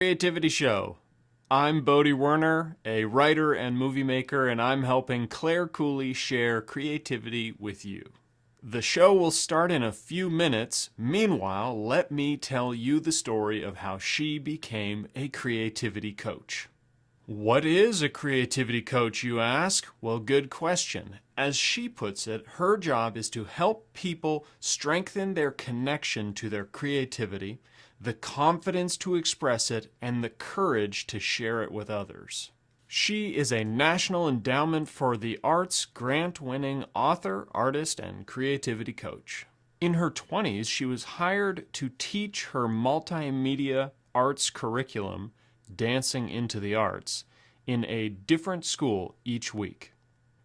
Creativity Show. I'm Bodie Werner, a writer and movie maker, and I'm helping Clare Cooley share creativity with you. The show will start in a few minutes. Meanwhile, let me tell you the story of how she became a creativity coach. What is a creativity coach, you ask? Well, good question. As she puts it, her job is to help people strengthen their connection to their creativity, the confidence to express it, and the courage to share it with others. She is a National Endowment for the Arts grant-winning author, artist, and creativity coach. In her 20s, she was hired to teach her multimedia arts curriculum, Dancing into the Arts, in a different school each week.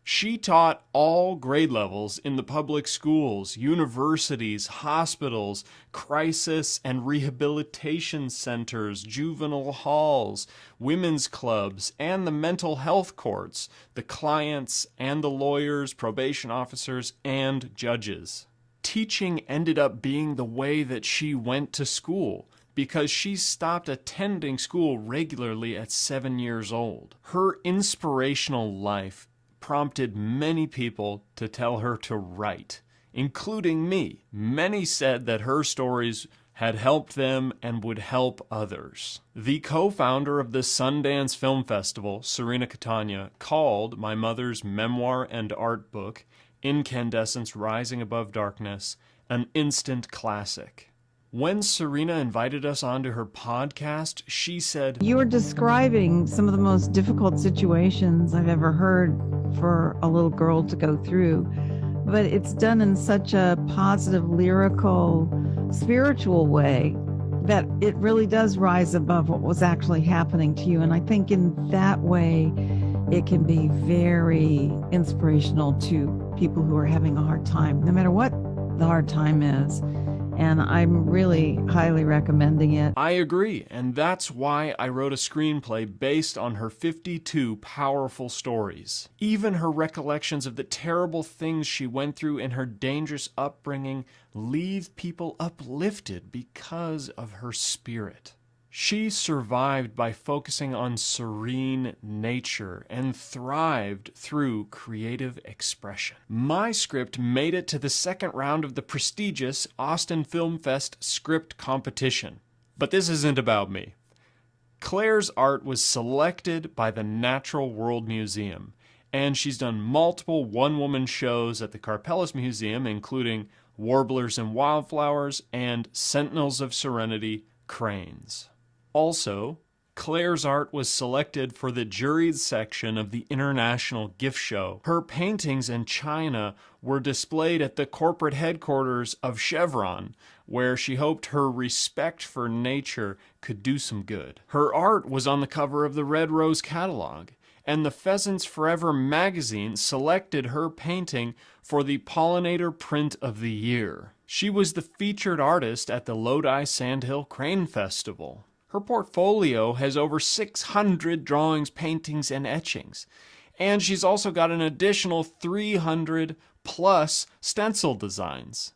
She taught all grade levels in the public schools, universities, hospitals, crisis and rehabilitation centers, juvenile halls, women's clubs, and the mental health courts, the clients and the lawyers, probation officers, and judges. Teaching ended up being the way that she went to school, because she stopped attending school regularly at 7 years old. Her inspirational life prompted many people to tell her to write, including me. Many said that her stories had helped them and would help others. The co-founder of the Sundance Film Festival, Serena Catania, called my mother's memoir and art book, Incandescence Rising Above Darkness, an instant classic. When Serena invited us onto her podcast, she said, "You're describing some of the most difficult situations I've ever heard for a little girl to go through, but it's done in such a positive, lyrical, spiritual way that it really does rise above what was actually happening to you." And I think in that way, it can be very inspirational to people who are having a hard time, no matter what the hard time is. And I'm really highly recommending it. I agree, and that's why I wrote a screenplay based on her 52 powerful stories. Even her recollections of the terrible things she went through in her dangerous upbringing leave people uplifted because of her spirit. She survived by focusing on serene nature and thrived through creative expression. My script made it to the second round of the prestigious Austin Film Fest script competition. But this isn't about me. Clare's art was selected by the Natural World Museum, and she's done multiple one-woman shows at the Karpellis Museum, including Warblers and Wildflowers and Sentinels of Serenity, Cranes. Also, Clare's art was selected for the juried section of the International Gift Show. Her paintings and china were displayed at the corporate headquarters of Chevron, where she hoped her respect for nature could do some good. Her art was on the cover of the Red Rose catalog, and the Pheasants Forever magazine selected her painting for the Pollinator Print of the Year. She was the featured artist at the Lodi Sandhill Crane Festival. Her portfolio has over 600 drawings, paintings, and etchings. And she's also got an additional 300 plus stencil designs.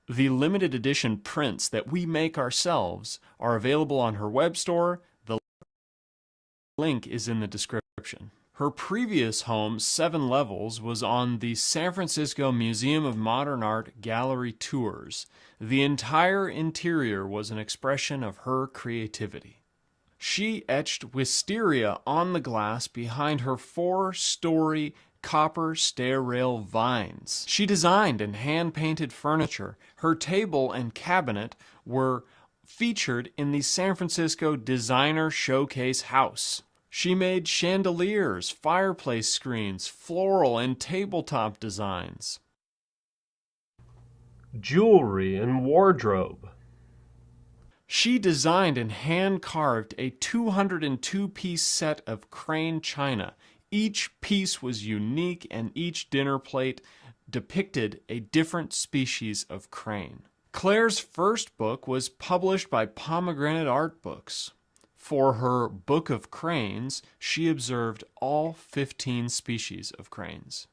The limited edition prints that we make ourselves are available on her web store. The link is in the description. Her previous home, 7 Levels, was on the San Francisco Museum of Modern Art gallery tours. The entire interior was an expression of her creativity. She etched wisteria on the glass behind her 4-story copper stair rail vines. She designed and hand-painted furniture. Her table and cabinet were featured in the San Francisco Designer Showcase House. She made chandeliers, fireplace screens, floral and tabletop designs, jewelry and wardrobe. She designed and hand-carved a 202-piece set of crane china. Each piece was unique, and each dinner plate depicted a different species of crane. Clare's first book was published by Pomegranate Art Books. For her Book of Cranes, she observed all 15 species of cranes.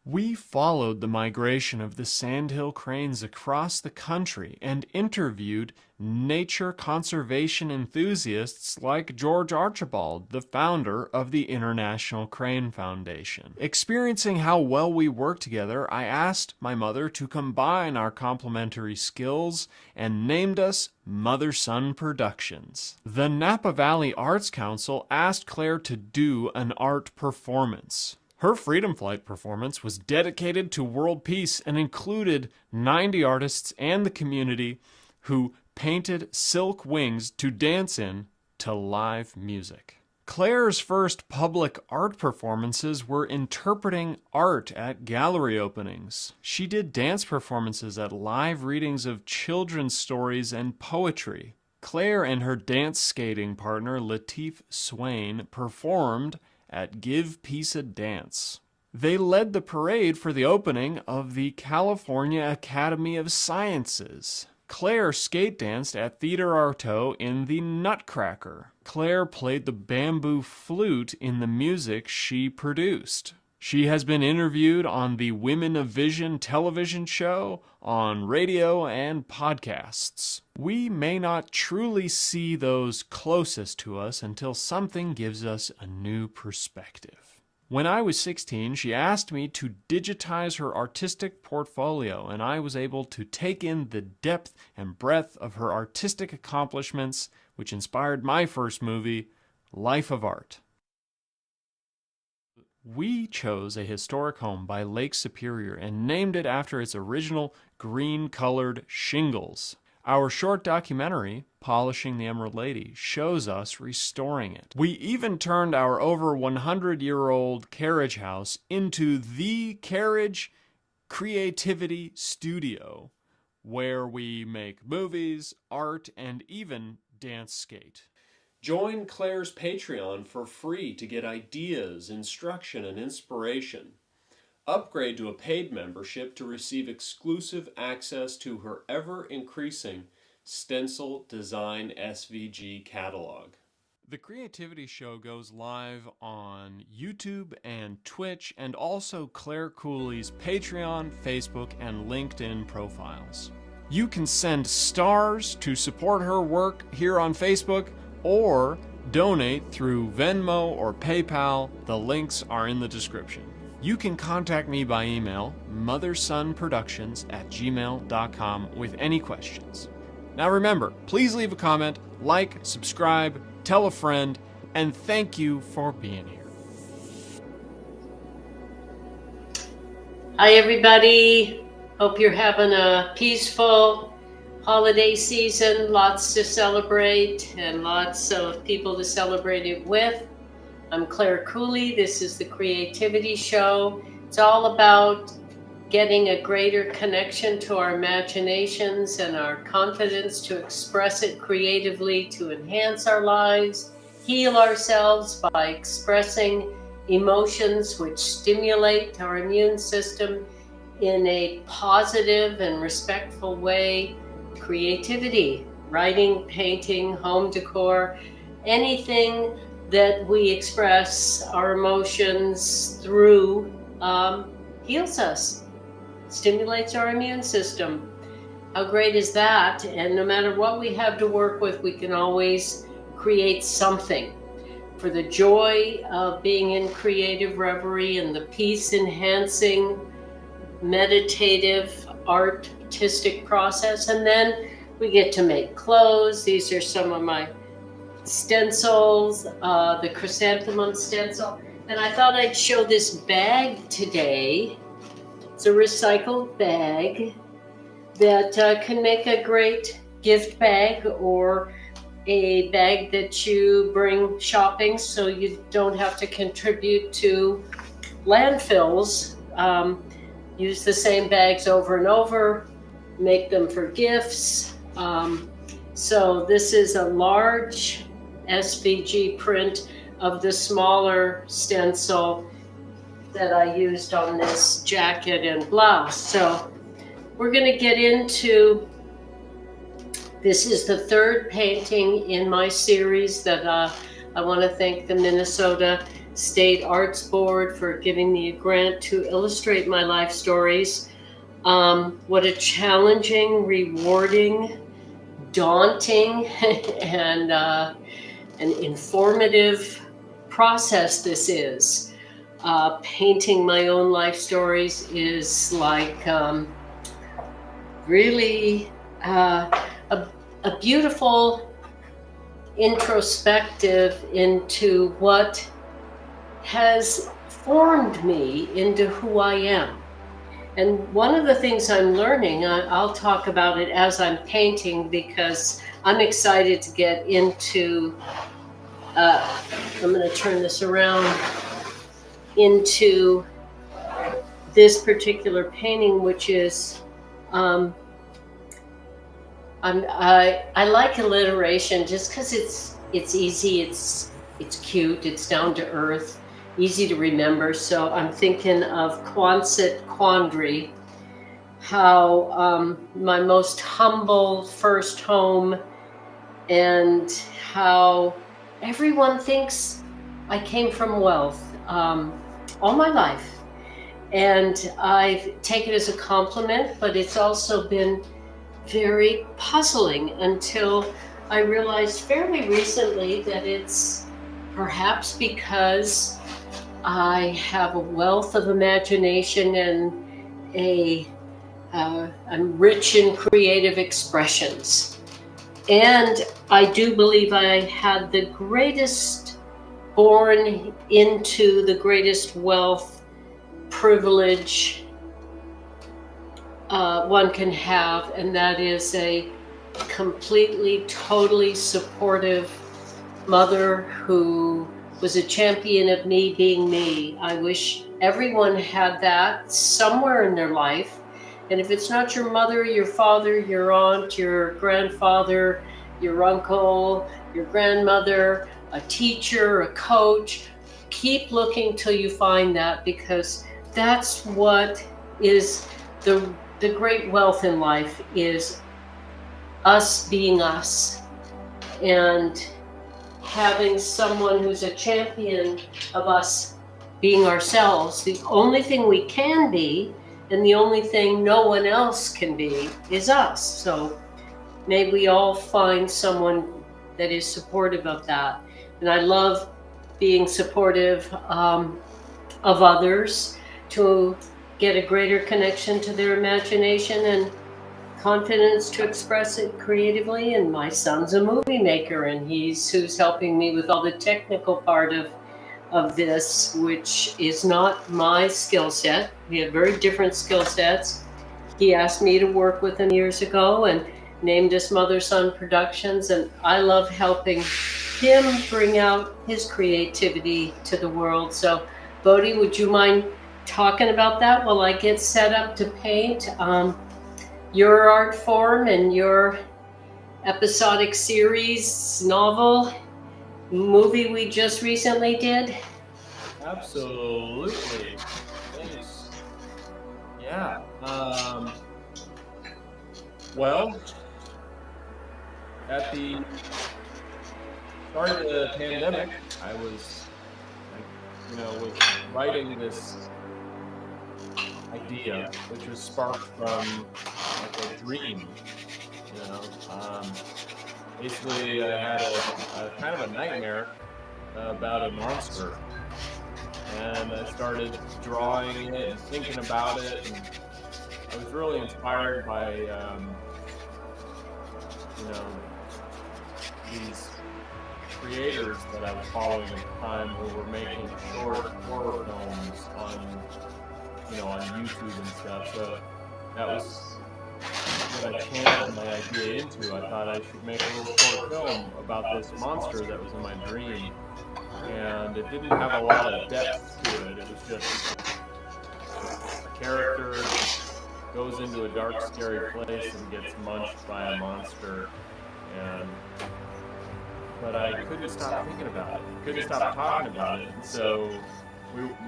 We followed the migration of the sandhill cranes across the country and interviewed nature conservation enthusiasts like George Archibald, the founder of the International Crane Foundation. Experiencing how well we work together, I asked my mother to combine our complementary skills and named us Mother-Son Productions. The Napa Valley Arts Council asked Clare to do an art performance. Her Freedom Flight performance was dedicated to world peace and included 90 artists and the community who painted silk wings to dance in to live music. Clare's first public art performances were interpreting art at gallery openings. She did dance performances at live readings of children's stories and poetry. Clare and her dance skating partner Lateef Swain performed at Give Peace a Dance. They led the parade for the opening of the California Academy of Sciences. Clare skate danced at Theater Arto in the Nutcracker. Clare played the bamboo flute in the music she produced. She has been interviewed on the Women of Vision television show, on radio, and podcasts. We may not truly see those closest to us until something gives us a new perspective. When I was 16, she asked me to digitize her artistic portfolio, and I was able to take in the depth and breadth of her artistic accomplishments, which inspired my first movie, Life of Art. We chose a historic home by Lake Superior and named it after its original green-colored shingles. Our short documentary, Polishing the Emerald Lady, shows us restoring it. We even turned our over 100-year-old carriage house into the Carriage Creativity Studio, where we make movies, art, and even dance skate. Join Clare's Patreon for free to get ideas, instruction, and inspiration. Upgrade to a paid membership to receive exclusive access to her ever-increasing stencil design SVG catalog. The Creativity Show goes live on YouTube and Twitch, and also Clare Cooley's Patreon, Facebook, and LinkedIn profiles. You can send stars to support her work here on Facebook, or donate through Venmo or PayPal. The links are in the description. You can contact me by email, mothersonproductions@gmail.com, with any questions. Now remember, please leave a comment, like, subscribe, tell a friend, and thank you for being here. Hi everybody, hope you're having a peaceful holiday season, lots to celebrate and lots of people to celebrate it with. I'm Clare Cooley. This is the Creativity Show. It's all about getting a greater connection to our imaginations and our confidence to express it creatively, to enhance our lives, heal ourselves by expressing emotions which stimulate our immune system in a positive and respectful way. Creativity, writing, painting, home decor, anything that we express our emotions through heals us, stimulates our immune system. How great is that? And no matter what we have to work with, we can always create something. For the joy of being in creative reverie and the peace-enhancing, meditative, artistic process. And then we get to make clothes. These are some of my stencils, the chrysanthemum stencil. And I thought I'd show this bag today. It's a recycled bag that can make a great gift bag, or a bag that you bring shopping so you don't have to contribute to landfills. Use the same bags over and over, make them for gifts. So this is a large SVG print of the smaller stencil that I used on this jacket and blouse. So we're going to get into, this is the third painting in my series that I want to thank the Minnesota State Arts Board for giving me a grant to illustrate my life stories. What a challenging, rewarding, daunting, and an informative process this is. Painting my own life stories is like really a beautiful introspective into what has formed me into who I am. And one of the things I'm learning, I'll talk about it as I'm painting because I'm excited to get into, I'm going to turn this around, into this particular painting, which is, I like alliteration just because it's easy, it's cute, it's down to earth, easy to remember. So I'm thinking of Quonset Quandary, how my most humble first home, and how everyone thinks I came from wealth all my life. And I've taken it as a compliment, but it's also been very puzzling until I realized fairly recently that it's perhaps because I have a wealth of imagination and I'm rich in creative expressions. And I do believe I had the greatest, born into the greatest wealth, privilege one can have, and that is a completely, totally supportive mother who was a champion of me being me. I wish everyone had that somewhere in their life. And if it's not your mother, your father, your aunt, your grandfather, your uncle, your grandmother, a teacher, a coach, keep looking till you find that, because that's what is the great wealth in life, is us being us and having someone who's a champion of us being ourselves. The only thing we can be and the only thing no one else can be is us. So may we all find someone that is supportive of that. And I love being supportive of others to get a greater connection to their imagination and confidence to express it creatively. And my son's a movie maker, and he's who's helping me with all the technical part of this, which is not my skill set. We have very different skill sets. He asked me to work with him years ago and named us Mother Son Productions, and I love helping him bring out his creativity to the world. So Bodhi, would you mind talking about that while I get set up to paint your art form and your episodic series, novel, movie we just recently did? Absolutely. Thanks. Yeah. Well, at the start of the pandemic, I was writing this idea, which was sparked from like a dream. Basically, I had a kind of a nightmare about a monster, and I started drawing it and thinking about it, and I was really inspired by these creators that I was following at the time who were making short horror films on YouTube and stuff. So that was what I channeled my idea into. I thought I should make a little short film about this monster that was in my dream, and it didn't have a lot of depth to it. It was just a character goes into a dark, scary place and gets munched by a monster, but I couldn't stop thinking about it. Couldn't stop talking about it. And so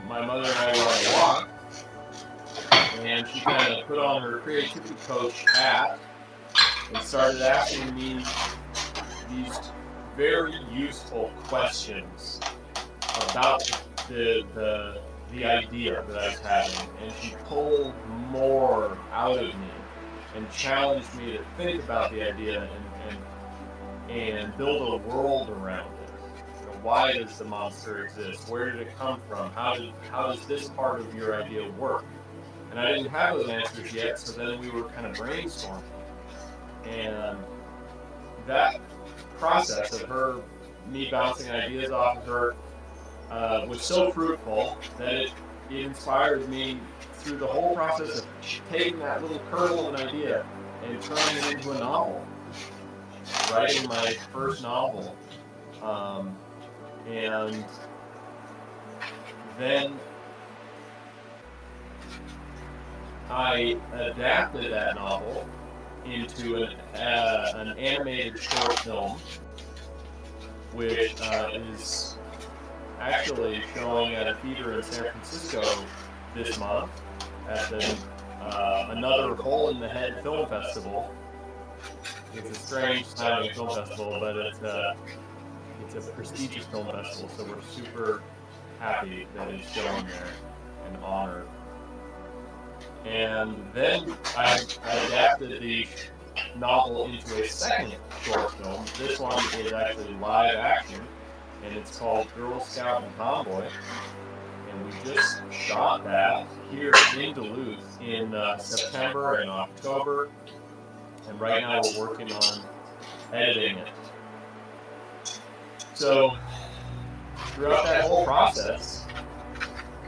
my mother and I were on a walk, and she kind of put on her creativity coach hat and started asking me these very useful questions about the idea that I was having, and she pulled more out of me and challenged me to think about the idea and build a world around it. You know, why does the monster exist? Where did it come from? How does this part of your idea work? And I didn't have those answers yet, so then we were kind of brainstorming. And that process of me bouncing ideas off of her was so fruitful that it inspired me through the whole process of taking that little kernel of an idea and turning it into a novel, writing my first novel. And then I adapted that novel into an animated short film, which is actually showing at a theater in San Francisco this month at another Hole in the Head Film Festival. It's a strange sounding film festival, but it's a prestigious film festival, so we're super happy that it's showing there and honored. And then I adapted the novel into a second short film. This one is actually live action, and it's called Girl Scout and Tomboy. And we just shot that here in Duluth in September and October. And right now we're working on editing it. So throughout that whole process,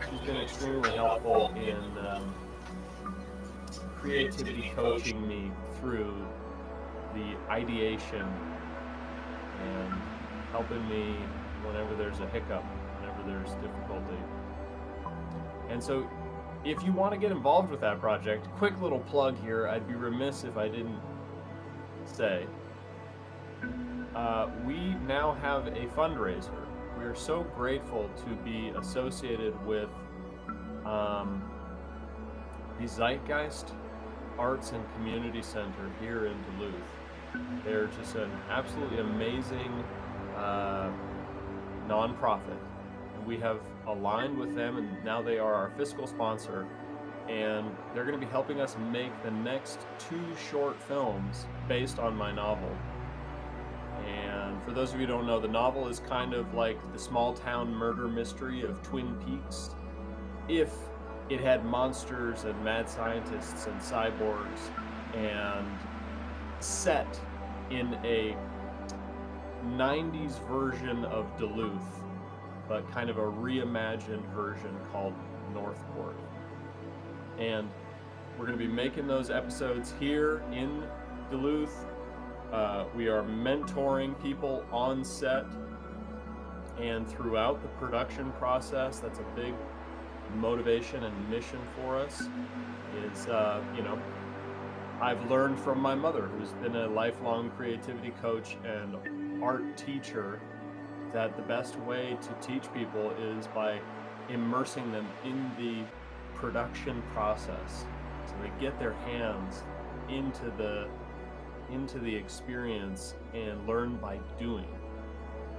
she's been extremely helpful in creativity coaching me through the ideation and helping me whenever there's a hiccup, whenever there's difficulty. And so if you want to get involved with that project, quick little plug here, I'd be remiss if I didn't say, we now have a fundraiser. We are so grateful to be associated with the Zeitgeist Arts and Community Center here in Duluth. They're just an absolutely amazing nonprofit. And we have aligned with them, and now they are our fiscal sponsor. And they're going to be helping us make the next 2 short films based on my novel. And for those of you who don't know, the novel is kind of like the small town murder mystery of Twin Peaks, if it had monsters and mad scientists and cyborgs, and set in a 90s version of Duluth, but kind of a reimagined version called Northport. And we're going to be making those episodes here in Duluth. We are mentoring people on set and throughout the production process. That's a big motivation and mission for us. Is I've learned from my mother, who's been a lifelong creativity coach and art teacher, that the best way to teach people is by immersing them in the production process, so they get their hands into the experience and learn by doing.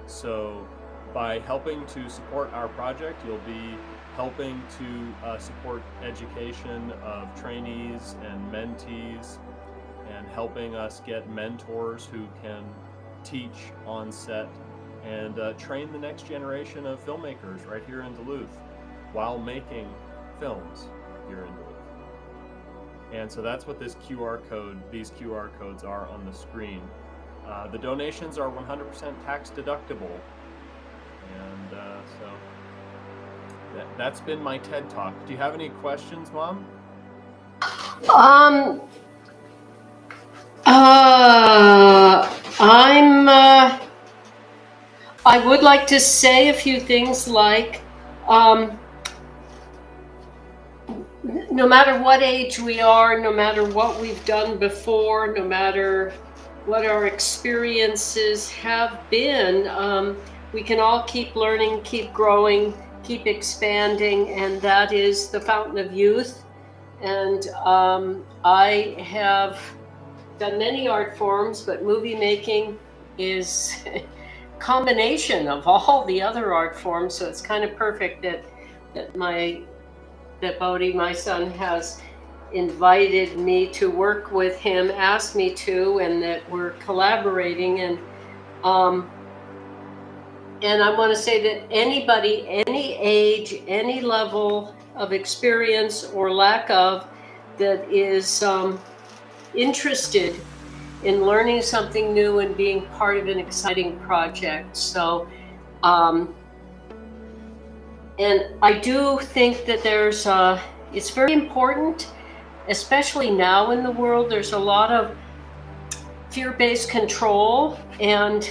So by helping to support our project, you'll be helping to support education of trainees and mentees, and helping us get mentors who can teach on set and train the next generation of filmmakers right here in Duluth while making films here in Duluth. And so that's what these QR codes are on the screen. The donations are 100% tax deductible. And so that's been my TED Talk. Do you have any questions, Mom? I would like to say a few things like, no matter what age we are, no matter what we've done before, no matter what our experiences have been, we can all keep learning, keep growing, keep expanding, and that is the fountain of youth. And I have done many art forms, but movie making is combination of all the other art forms. So it's kind of perfect that Bodhi, my son, has invited me to work with him, asked me to, and that we're collaborating. And I want to say that anybody, any age, any level of experience or lack of, that is interested in learning something new and being part of an exciting project. So, and I do think that there's, it's very important, especially now in the world, there's a lot of fear-based control, and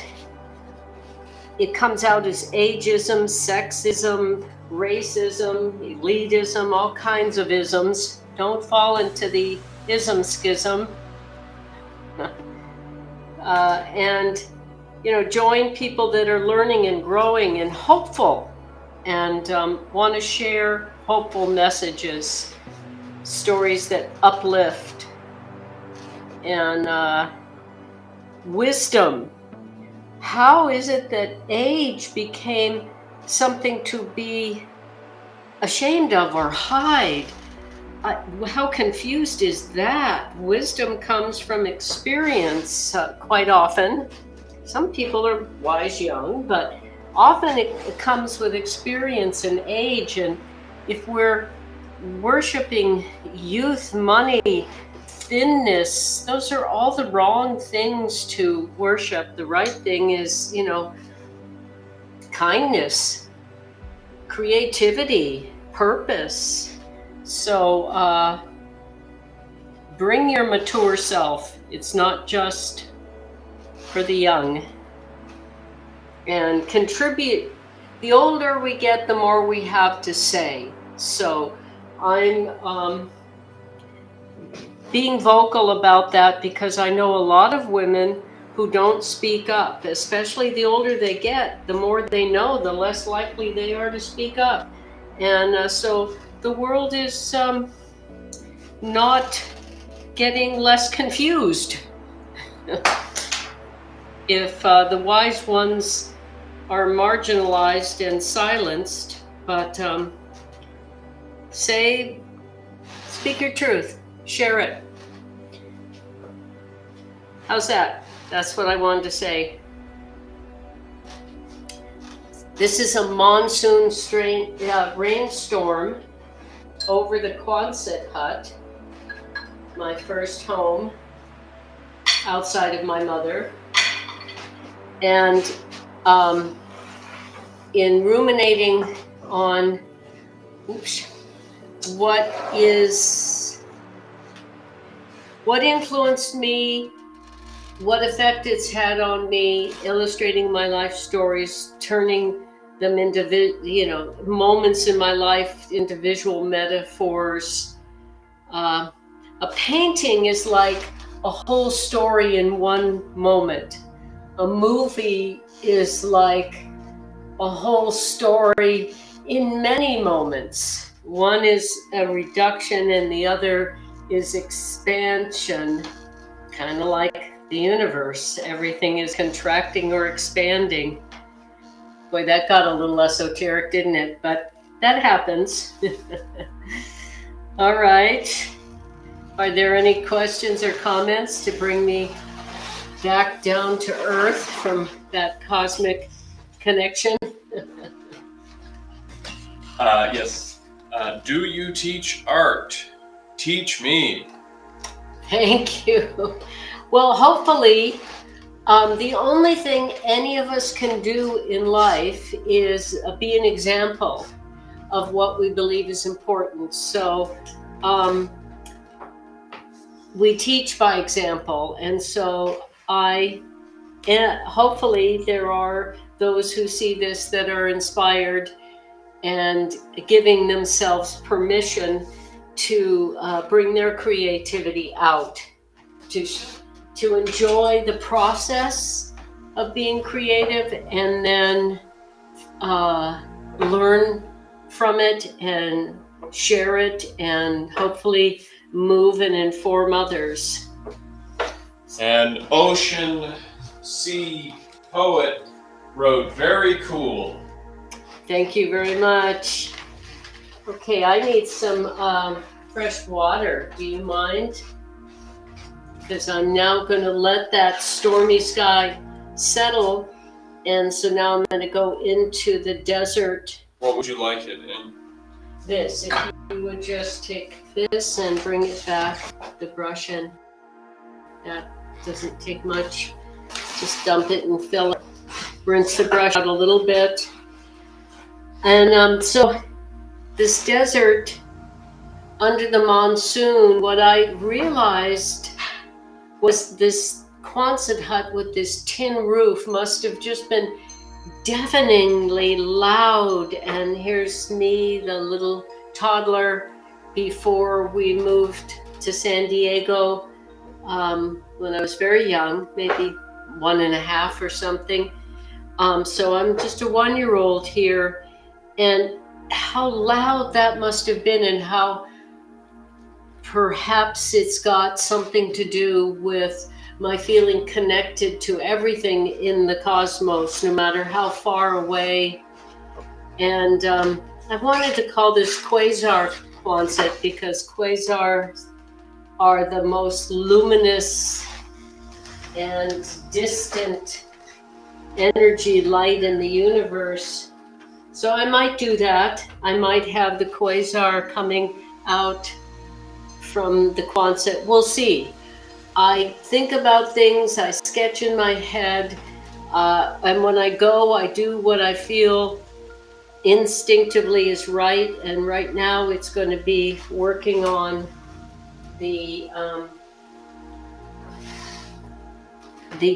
it comes out as ageism, sexism, racism, elitism, all kinds of isms. Don't fall into the ism schism. And, join people that are learning and growing and hopeful, and want to share hopeful messages, stories that uplift, and wisdom. How is it that age became something to be ashamed of or hide? How confused is that? Wisdom comes from experience quite often. Some people are wise young, but often it comes with experience and age. And if we're worshiping youth, money, thinness, those are all the wrong things to worship. The right thing is, kindness, creativity, purpose. So bring your mature self. It's not just for the young. And contribute. The older we get, the more we have to say. So I'm being vocal about that, because I know a lot of women who don't speak up, especially the older they get. The more they know, the less likely they are to speak up. And so the world is not getting less confused. If the wise ones are marginalized and silenced, but speak your truth, share it. How's that? That's what I wanted to say. This is a monsoon rainstorm over the Quonset hut, my first home outside of my mother. And in ruminating on what influenced me, what effect it's had on me, illustrating my life stories, turning them into moments in my life into visual metaphors. A painting is like a whole story in one moment. A movie is like a whole story in many moments. One is a reduction and the other is expansion, kind of like the universe. Everything is contracting or expanding. Boy, that got a little esoteric, didn't it? But that happens. All right. Are there any questions or comments to bring me back down to earth from that cosmic connection? Yes. Do you teach art? Teach me. Thank you. Well, hopefully, the only thing any of us can do in life is be an example of what we believe is important. So we teach by example. And so hopefully there are those who see this that are inspired and giving themselves permission to bring their creativity out, to enjoy the process of being creative, and then learn from it and share it, and hopefully move and inform others. And ocean, sea, poet, wrote, "Very cool." Thank you very much. Okay, I need some fresh water. Do you mind? Because I'm now going to let that stormy sky settle. And so now I'm going to go into the desert. What would you like it in? This, if you would just take this and bring it back, the brush in. That doesn't take much. Just dump it and fill it. Rinse the brush out a little bit. And so this desert, under the monsoon, what I realized was this Quonset hut with this tin roof must have just been deafeningly loud. And here's me, the little toddler, before we moved to San Diego when I was very young, maybe 1.5 or something. So I'm just a 1-year-old here, and how loud that must have been, and how perhaps it's got something to do with my feeling connected to everything in the cosmos, no matter how far away. And I wanted to call this quasar Quonset because quasars are the most luminous and distant energy light in the universe. So I might do that. I might have the quasar coming out from the Quonset. We'll see. I think about things, I sketch in my head, and when I go, I do what I feel instinctively is right. And right now it's going to be working on the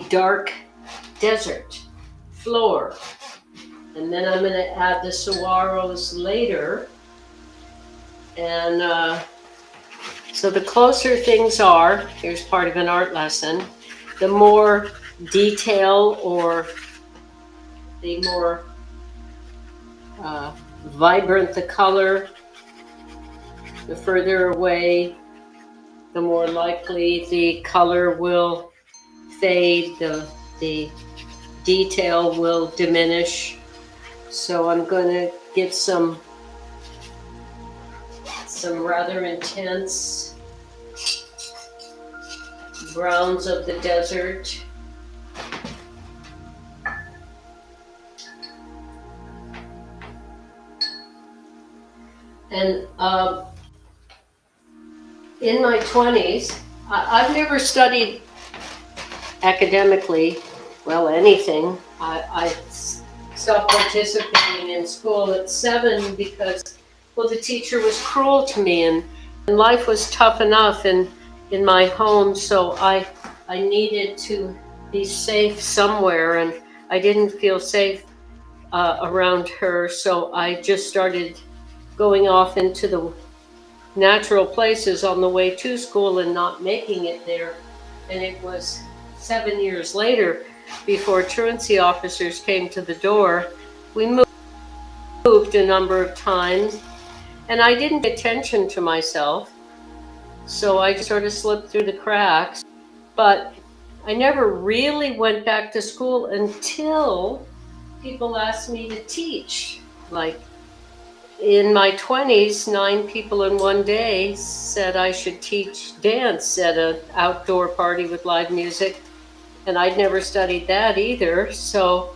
dark desert floor. And then I'm going to add the saguaros later. And so the closer things are, here's part of an art lesson, the more detail or the more vibrant the color, the further away, the more likely the color will fade, the detail will diminish. So I'm going to get some rather intense browns of the desert. And in my 20s, I've never studied academically, well, anything. I stopped participating in school at 7 because, well, the teacher was cruel to me, and life was tough enough in my home, so I needed to be safe somewhere, and I didn't feel safe around her, so I just started going off into the natural places on the way to school and not making it there. And it was 7 years later, before truancy officers came to the door. We moved a number of times, and I didn't pay attention to myself, so I sort of slipped through the cracks. But I never really went back to school until people asked me to teach. Like, in my 20s, 9 people in one day said I should teach dance at an outdoor party with live music, and I'd never studied that either. So,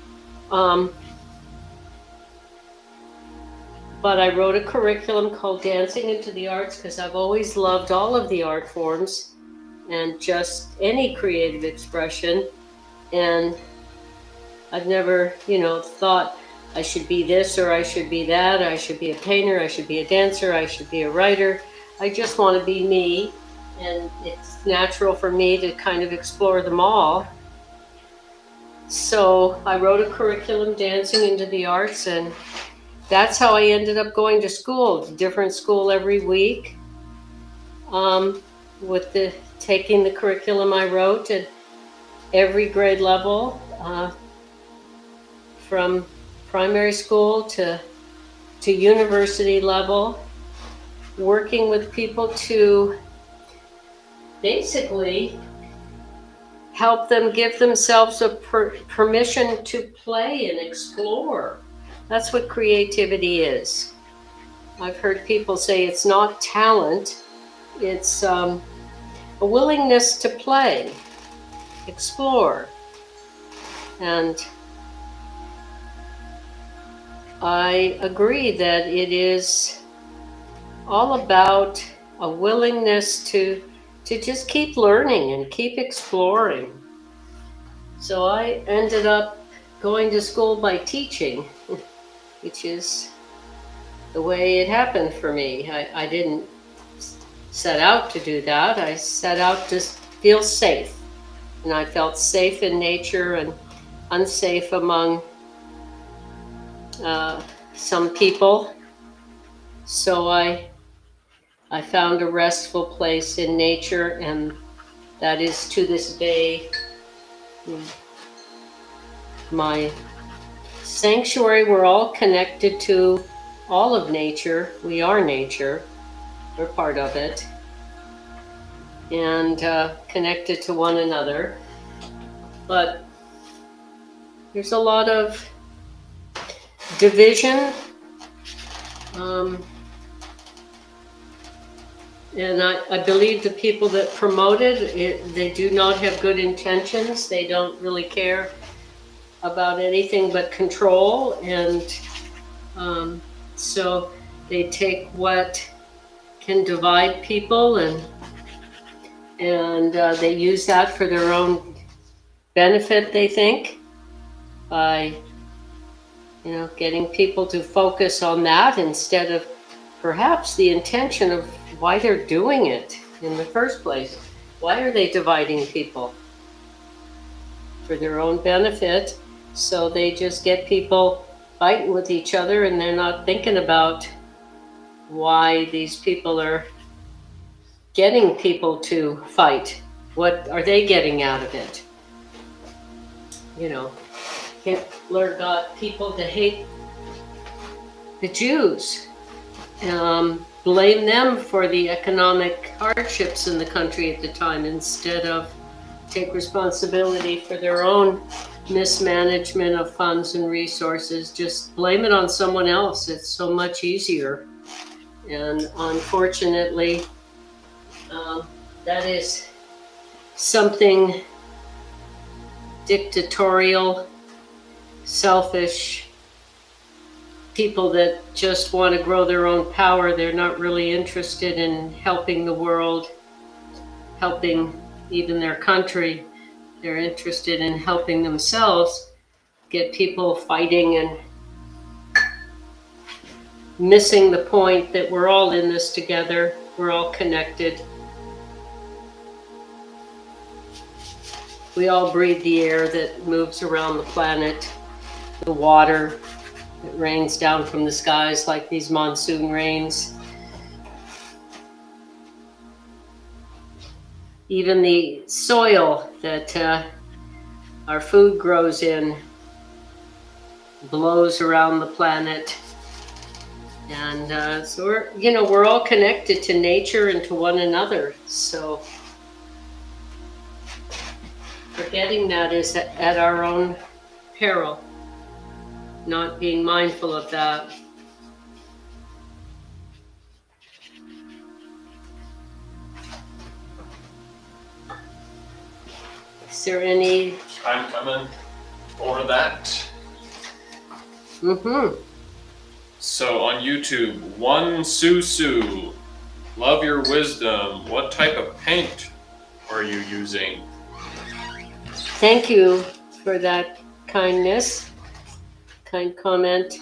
but I wrote a curriculum called Dancing into the Arts because I've always loved all of the art forms and just any creative expression. And I've never, thought I should be this or I should be that. I should be a painter. I should be a dancer. I should be a writer. I just want to be me. And it's natural for me to kind of explore them all. So I wrote a curriculum, Dancing into the Arts, and that's how I ended up going to school, different school every week, with taking the curriculum I wrote at every grade level, from primary school to university level, working with people to basically help them give themselves a permission to play and explore. That's what creativity is. I've heard people say it's not talent, it's a willingness to play, explore. And I agree that it is all about a willingness to just keep learning and keep exploring. So I ended up going to school by teaching, which is the way it happened for me. I didn't set out to do that. I set out to feel safe. And I felt safe in nature and unsafe among some people. So I found a restful place in nature, and that is to this day my sanctuary. We're all connected to all of nature. We are nature. We're part of it. And connected to one another. But there's a lot of division. And I believe the people that promote it, they do not have good intentions. They don't really care about anything but control. And so they take what can divide people and they use that for their own benefit, they think, by getting people to focus on that instead of perhaps the intention of why they're doing it in the first place. Why are they dividing people? For their own benefit. So they just get people fighting with each other, and they're not thinking about why these people are getting people to fight. What are they getting out of it? Hitler got people to hate the Jews. Blame them for the economic hardships in the country at the time instead of take responsibility for their own mismanagement of funds and resources. Just blame it on someone else. It's so much easier. And unfortunately, that is something dictatorial, selfish, people that just want to grow their own power. They're not really interested in helping the world, helping even their country. They're interested in helping themselves, get people fighting and missing the point that we're all in this together. We're all connected. We all breathe the air that moves around the planet, the water that rains down from the skies like these monsoon rains. Even the soil that our food grows in blows around the planet. And so we're all connected to nature and to one another. So forgetting that is at our own peril, not being mindful of that. Is there any? I'm coming for that. Mm-hmm. So on YouTube, One Susu, love your wisdom. What type of paint are you using? Thank you for that kindness, kind comment.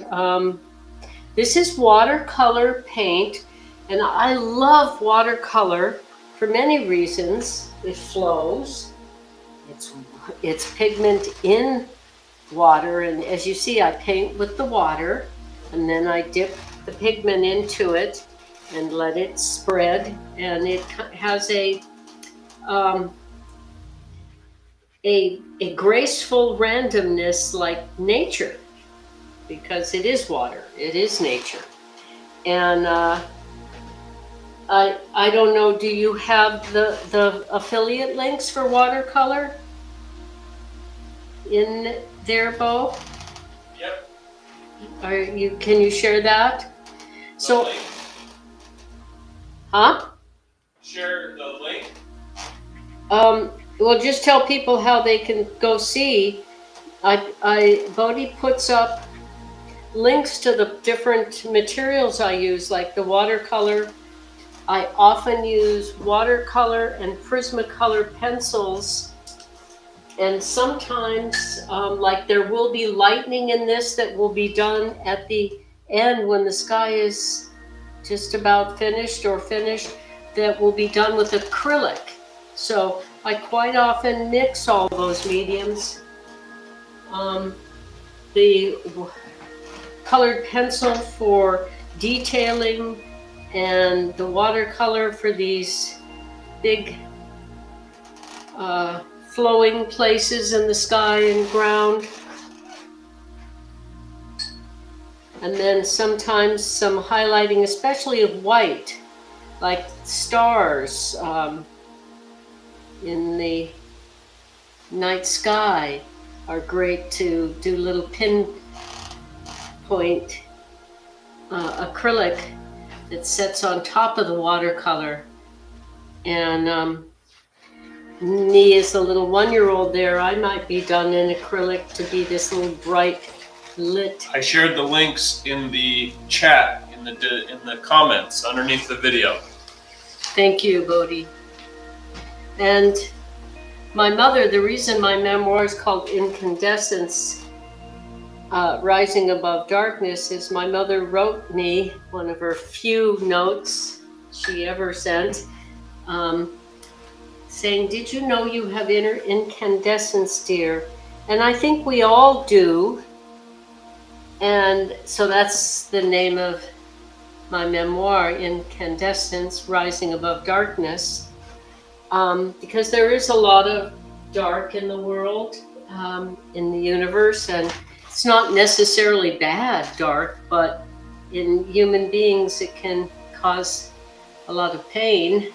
This is watercolor paint, and I love watercolor for many reasons. It flows. It's pigment in water, and as you see, I paint with the water, and then I dip the pigment into it and let it spread, and it has a graceful randomness like nature, because it is water, it is nature. And I don't know, do you have the affiliate links for watercolor? in there, Bo? Yep. Can you share that? So, huh? Share the link. Well, just tell people how they can go see. Bodhi puts up links to the different materials I use, like the watercolor. I often use watercolor and Prismacolor pencils, and sometimes, like there will be lightning in this that will be done at the end when the sky is just about finished or finished, that will be done with acrylic. So I quite often mix all those mediums. The colored pencil for detailing and the watercolor for these big flowing places in the sky and ground. And then sometimes some highlighting, especially of white, like stars in the night sky are great to do little pinpoint acrylic that sets on top of the watercolor. And me as a little 1-year-old there, I might be done in acrylic to be this little bright lit. I shared the links in the chat, in the comments underneath the video. Thank you, Bodhi. And my mother, the reason my memoir is called Incandescence, Rising Above Darkness, is my mother wrote me one of her few notes she ever sent, saying, "Did you know you have inner incandescence, dear?" And I think we all do. And so that's the name of my memoir, Incandescence, Rising Above Darkness, because there is a lot of dark in the world, in the universe, and it's not necessarily bad dark, but in human beings it can cause a lot of pain. It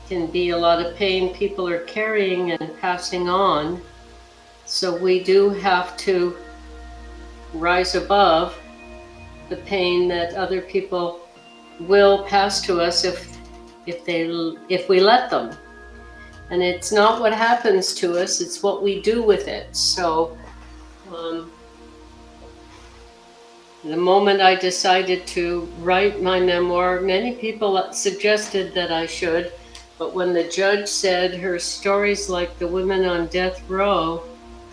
can be a lot of pain people are carrying and passing on. So we do have to rise above the pain that other people will pass to us if we let them. And it's not what happens to us, it's what we do with it. So the moment I decided to write my memoir, many people suggested that I should, but when the judge said her story's like the women on death row,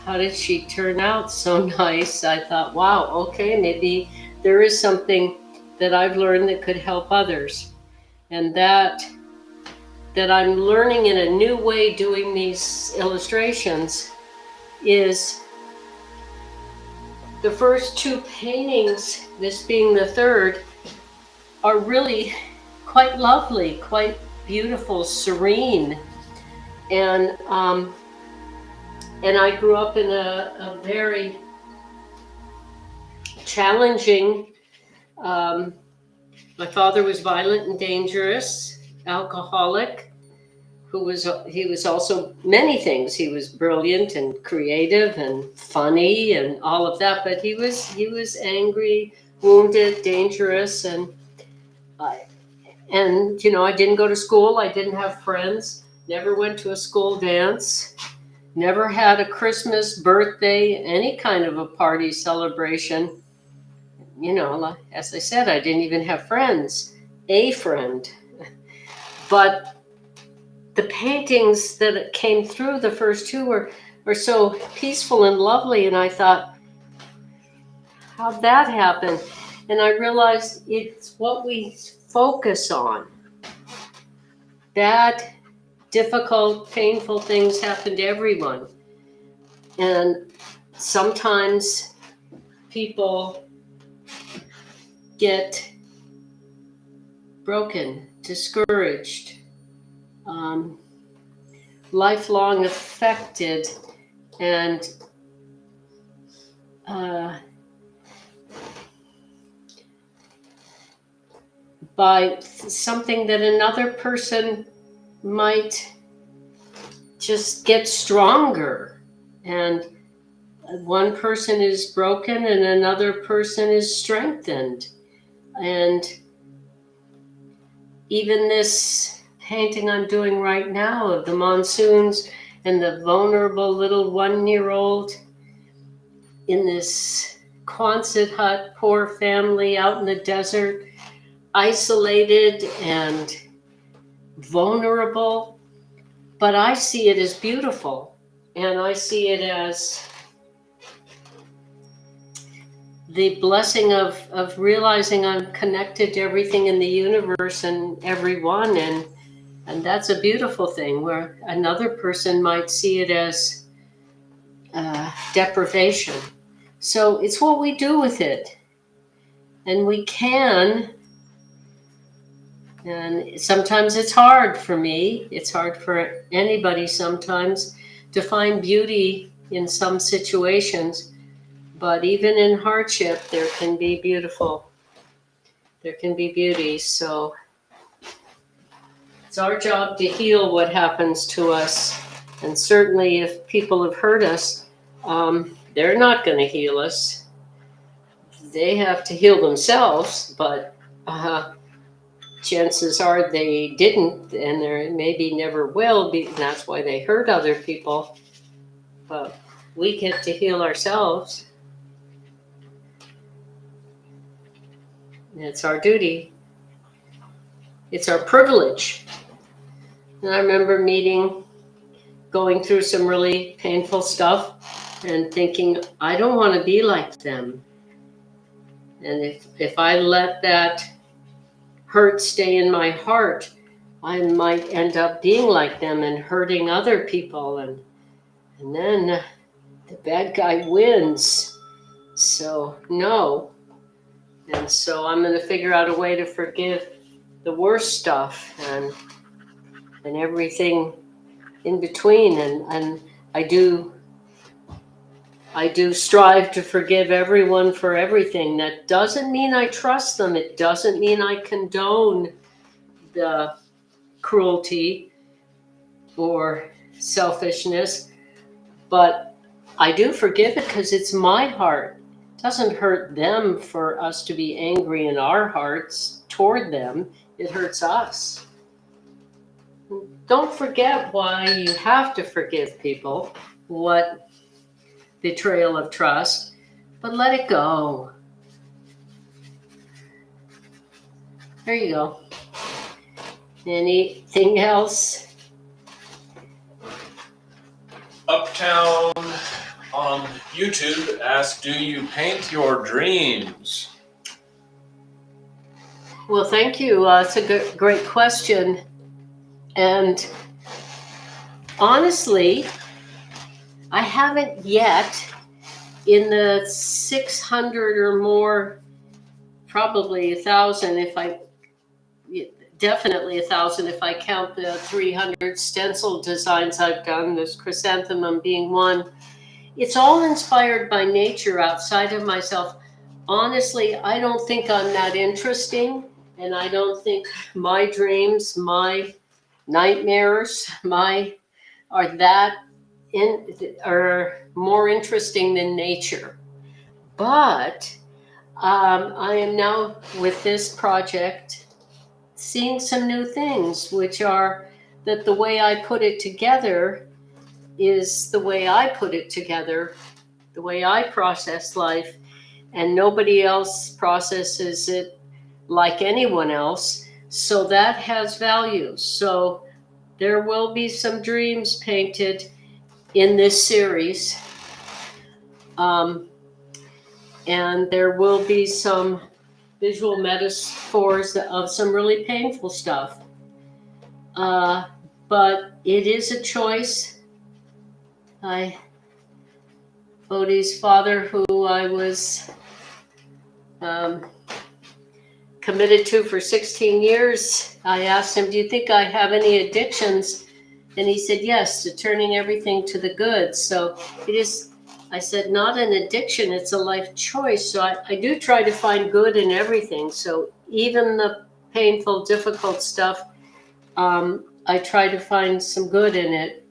how did she turn out so nice? I thought, wow, okay, maybe there is something that I've learned that could help others. And that I'm learning in a new way doing these illustrations is the first 2 paintings, this being the third, are really quite lovely, quite beautiful, serene. And I grew up in a very challenging, my father was violent and dangerous, alcoholic, he was also many things. He was brilliant and creative and funny and all of that, but he was angry, wounded, dangerous, and you know, I didn't go to school, I didn't have friends, never went to a school dance, never had a Christmas, birthday, any kind of a party celebration. You know, as I said, I didn't even have friends, a friend. But the paintings that came through, the first 2 were so peaceful and lovely, and I thought, how'd that happen? And I realized it's what we focus on. Bad, difficult, painful things happen to everyone. And sometimes people get broken, discouraged, lifelong affected, and by something that another person might just get stronger and One person is broken and another person is strengthened. And even this painting I'm doing right now of the monsoons and the vulnerable little 1-year-old in this Quonset hut, poor family out in the desert, isolated and vulnerable. But I see it as beautiful, and I see it as the blessing of realizing I'm connected to everything in the universe and everyone, and that's a beautiful thing, where another person might see it as deprivation. So it's what we do with it. And we can, and sometimes it's hard for me, it's hard for anybody sometimes to find beauty in some situations. But even in hardship, there can be beautiful. There can be beauty. So it's our job to heal what happens to us. And certainly if people have hurt us, they're not going to heal us. They have to heal themselves, but chances are they didn't, and they maybe never will be. And that's why they hurt other people. But we get to heal ourselves. It's our duty. It's our privilege. And I remember going through some really painful stuff and thinking, I don't want to be like them. And if I let that hurt stay in my heart, I might end up being like them and hurting other people. And then the bad guy wins. So no. And so I'm going to figure out a way to forgive the worst stuff and everything in between. And I do strive to forgive everyone for everything. That doesn't mean I trust them. It doesn't mean I condone the cruelty or selfishness. But I do forgive it because it's my heart. Doesn't hurt them for us to be angry in our hearts toward them. It hurts us. Don't forget why you have to forgive people, what betrayal of trust, but let it go. There you go. Anything else? Uptown on YouTube asked, do you paint your dreams? Well, thank you. It's a great question. And honestly, I haven't yet. In the 600 or more, probably 1,000 definitely 1,000 if I count the 300 stencil designs I've done, this chrysanthemum being one. It's all inspired by nature outside of myself. Honestly, I don't think I'm that interesting, and I don't think my dreams, my nightmares, are more interesting than nature. But I am now with this project seeing some new things, which are that the way I put it together is the way I put it together, the way I process life, and nobody else processes it like anyone else. So that has value. So there will be some dreams painted in this series. And there will be some visual metaphors of some really painful stuff. But it is a choice. Odie's father, who I was committed to for 16 years, I asked him, do you think I have any addictions? And he said, yes, to turning everything to the good. So it is, I said, not an addiction, it's a life choice. So I do try to find good in everything. So even the painful, difficult stuff, I try to find some good in it.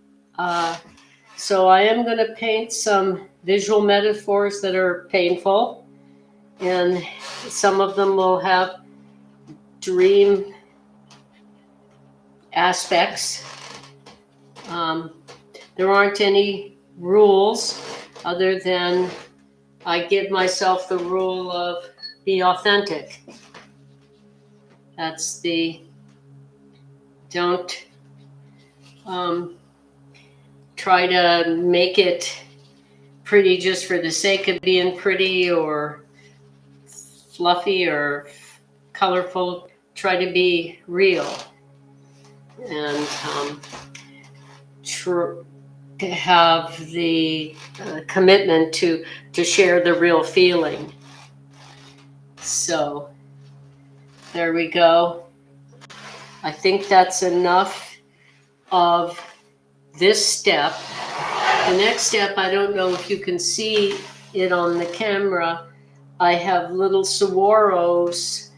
So I am going to paint some visual metaphors that are painful, and some of them will have dream aspects. There aren't any rules other than I give myself the rule of be authentic. That's the don't try to make it pretty just for the sake of being pretty or fluffy or colorful. Try to be real and to have the commitment to share the real feeling. So there we go. I think that's enough of this step. The next step, I don't know if you can see it on the camera. I have little saguaros,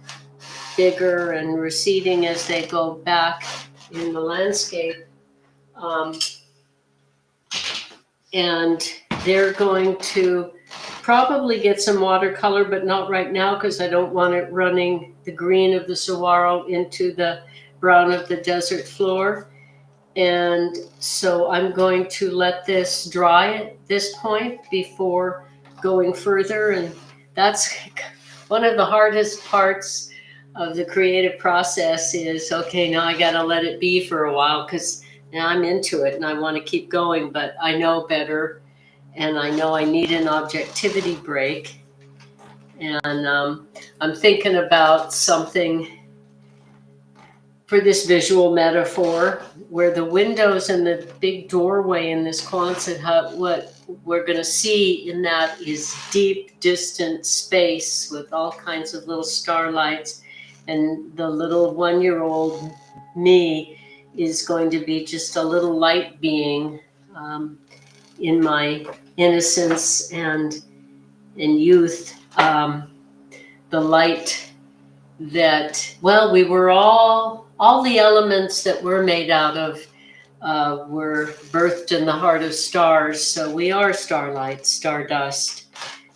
bigger and receding as they go back in the landscape. And they're going to probably get some watercolor, but not right now because I don't want it running the green of the saguaro into the brown of the desert floor. And so I'm going to let this dry at this point before going further. And that's one of the hardest parts of the creative process is, okay, now I got to let it be for a while because now I'm into it and I want to keep going, but I know better and I know I need an objectivity break. And I'm thinking about something for this visual metaphor where the windows and the big doorway in this Quonset hut, what we're going to see in that is deep, distant space with all kinds of little starlights. And the little 1-year-old me is going to be just a little light being in my innocence and in youth. The light that, well, we were all the elements that we're made out of were birthed in the heart of stars. So we are starlight, stardust.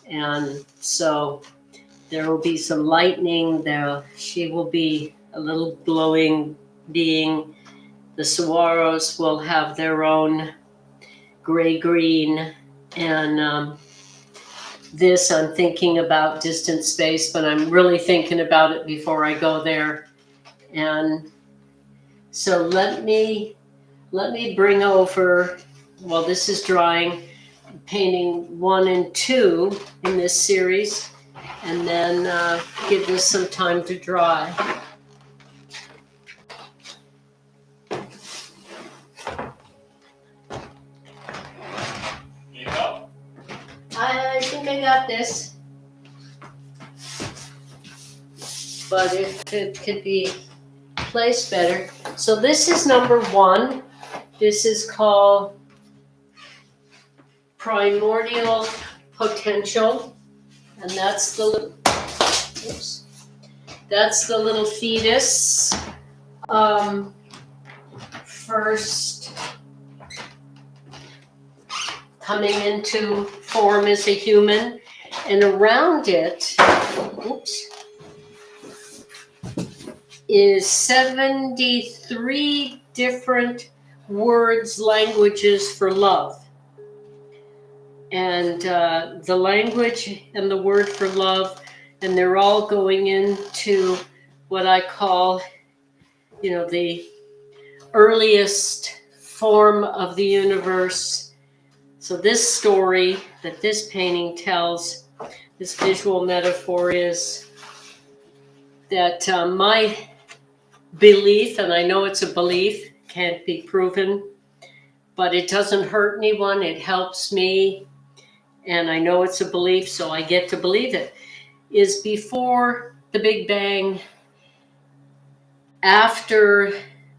And so there will be some lightning there. She will be a little glowing being. The saguaros will have their own gray-green. And this, I'm thinking about distant space, but I'm really thinking about it before I go there. And so let me bring over, well, this is drying, painting 1 and 2 in this series, and then give this some time to dry. Need help? I think I got this, but if it could be placed better. So this is number 1. This is called Primordial Potential, and that's the little fetus. First coming into form as a human, and around it, is 73 different words, languages for love. And the language and the word for love, and they're all going into what I call, the earliest form of the universe. So this story that this painting tells, this visual metaphor is that my belief, and I know it's a belief, can't be proven, but it doesn't hurt anyone, it helps me, and I know it's a belief, so I get to believe it, is before the Big Bang, after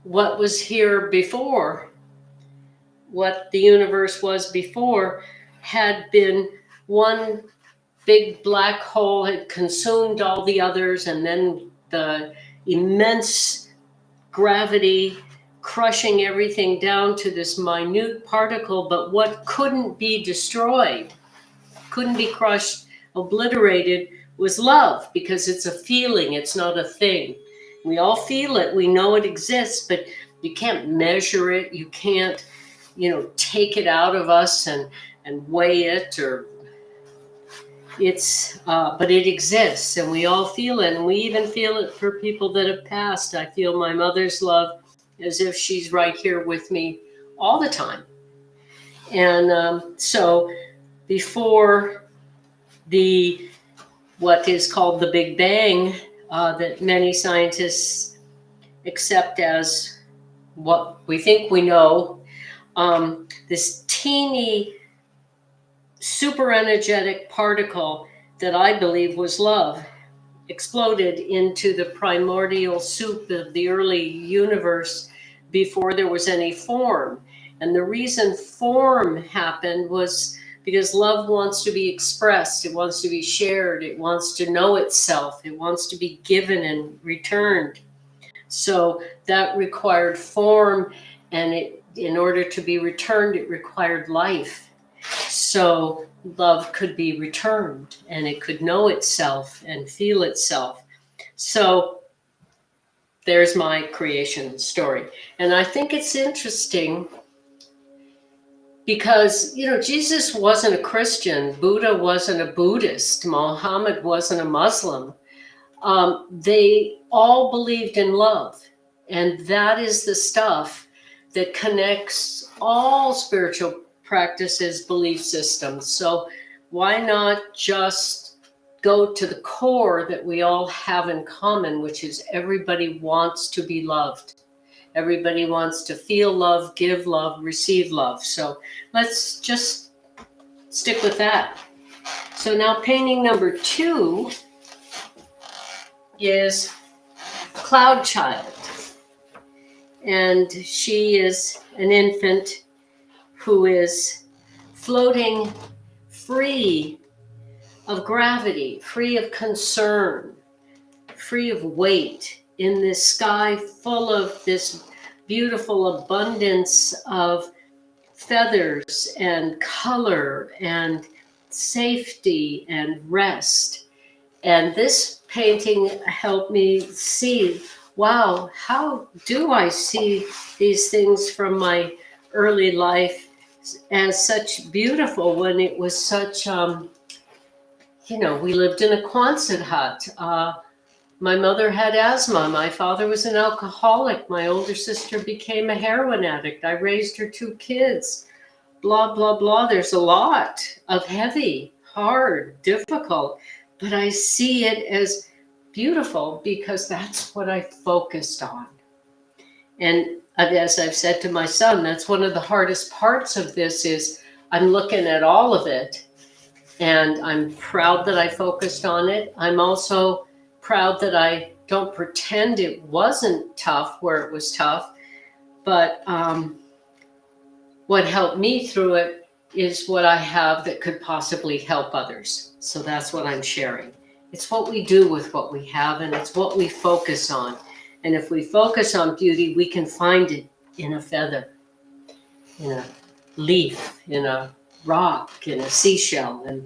what was here before, what the universe was before, had been one big black hole, had consumed all the others, and then the immense gravity crushing everything down to this minute particle, but what couldn't be destroyed, couldn't be crushed, obliterated, was love, because it's a feeling, it's not a thing. We all feel it, we know it exists, but you can't measure it, you can't, take it out of us and weigh it, or but it exists, and we all feel it, and we even feel it for people that have passed. I feel my mother's love as if she's right here with me all the time. And so before what is called the Big Bang, that many scientists accept as what we think we know, this teeny super energetic particle that I believe was love exploded into the primordial soup of the early universe before there was any form. And the reason form happened was because love wants to be expressed, it wants to be shared, it wants to know itself, it wants to be given and returned. So that required form, and in order to be returned, it required life. So love could be returned, and it could know itself and feel itself. So there's my creation story. And I think it's interesting because, Jesus wasn't a Christian, Buddha wasn't a Buddhist, Muhammad wasn't a Muslim. They all believed in love. And that is the stuff that connects all spiritual practices, belief systems. So why not just go to the core that we all have in common, which is everybody wants to be loved. Everybody wants to feel love, give love, receive love. So let's just stick with that. So now painting number 2 is Cloud Child. And she is an infant who is floating free of gravity, free of concern, free of weight in this sky full of this beautiful abundance of feathers and color and safety and rest. And this painting helped me see, wow, how do I see these things from my early life as such beautiful when it was such, we lived in a Quonset hut. My mother had asthma. My father was an alcoholic. My older sister became a heroin addict. I raised her 2 kids. Blah, blah, blah. There's a lot of heavy, hard, difficult, but I see it as beautiful because that's what I focused on. And as I've said to my son, that's one of the hardest parts of this is I'm looking at all of it, and I'm proud that I focused on it. I'm also proud that I don't pretend it wasn't tough where it was tough, but what helped me through it is what I have that could possibly help others. So that's what I'm sharing. It's what we do with what we have, and it's what we focus on. And if we focus on beauty, we can find it in a feather, in a leaf, in a rock, in a seashell. And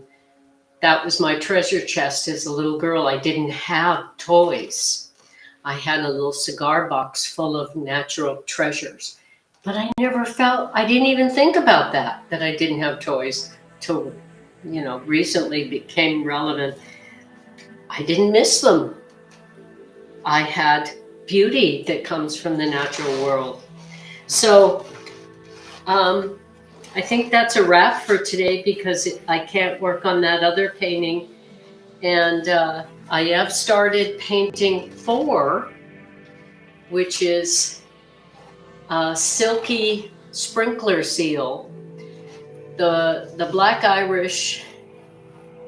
that was my treasure chest as a little girl. I didn't have toys. I had a little cigar box full of natural treasures. But I didn't even think about that I didn't have toys till, recently became relevant. I didn't miss them. I had beauty that comes from the natural world. So I think that's a wrap for today because I can't work on that other painting. And I have started painting 4, which is a silky sprinkler seal. The Black Irish,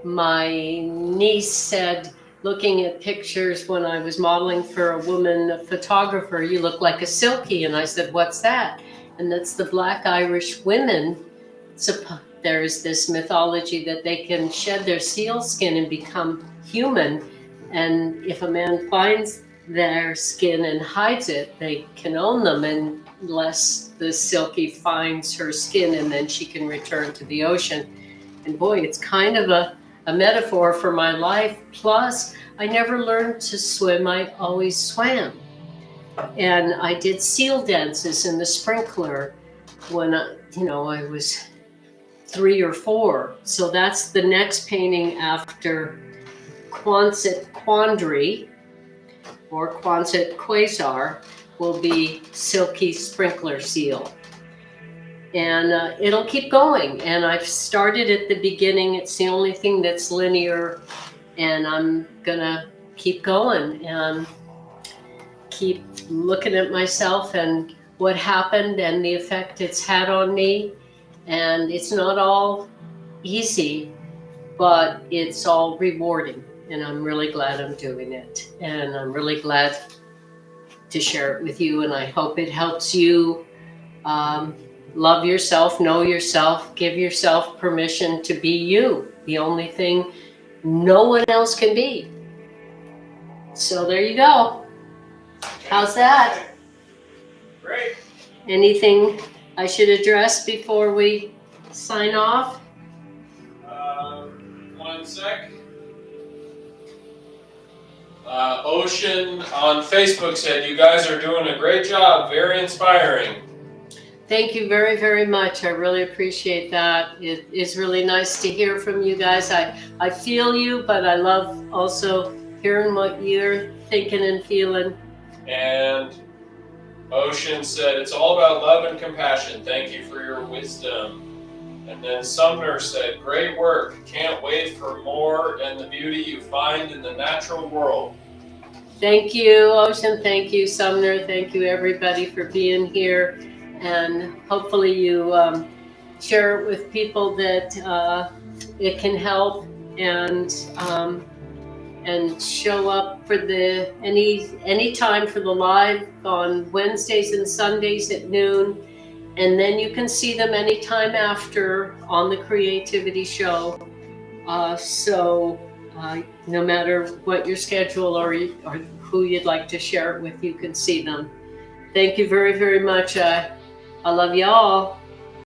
my niece said, looking at pictures when I was modeling for a woman photographer, you look like a silky. And I said, what's that? And that's the Black Irish women. There's this mythology that they can shed their seal skin and become human. And if a man finds their skin and hides it, they can own them unless the silkie finds her skin, and then she can return to the ocean. And boy, it's kind of a metaphor for my life. Plus, I never learned to swim. I always swam. And I did seal dances in the sprinkler when I was 3 or 4. So that's the next painting after Quonset Quandary or Quonset Quasar will be Silky Sprinkler Seal. And it'll keep going. And I've started at the beginning. It's the only thing that's linear. And I'm gonna keep going and keep looking at myself and what happened and the effect it's had on me. And it's not all easy, but it's all rewarding. And I'm really glad I'm doing it. And I'm really glad to share it with you. And I hope it helps you love yourself, know yourself, give yourself permission to be you, the only thing no one else can be. So there you go. How's that? Great. Anything I should address before we sign off? 1 sec. Ocean on Facebook said, "You guys are doing a great job. Very inspiring." Thank you very, very much. I really appreciate that. It is really nice to hear from you guys. I feel you, but I love also hearing what you're thinking and feeling. And Ocean said, "It's all about love and compassion. Thank you for your wisdom." And then Sumner said, "Great work. Can't wait for more and the beauty you find in the natural world." Thank you, Ocean. Thank you, Sumner. Thank you, everybody, for being here. And hopefully you share it with people that it can help, and show up for the any time for the live on Wednesdays and Sundays at noon. And then you can see them anytime after on the Creativity Show. So no matter what your schedule or who you'd like to share it with, you can see them. Thank you very, very much. I love y'all.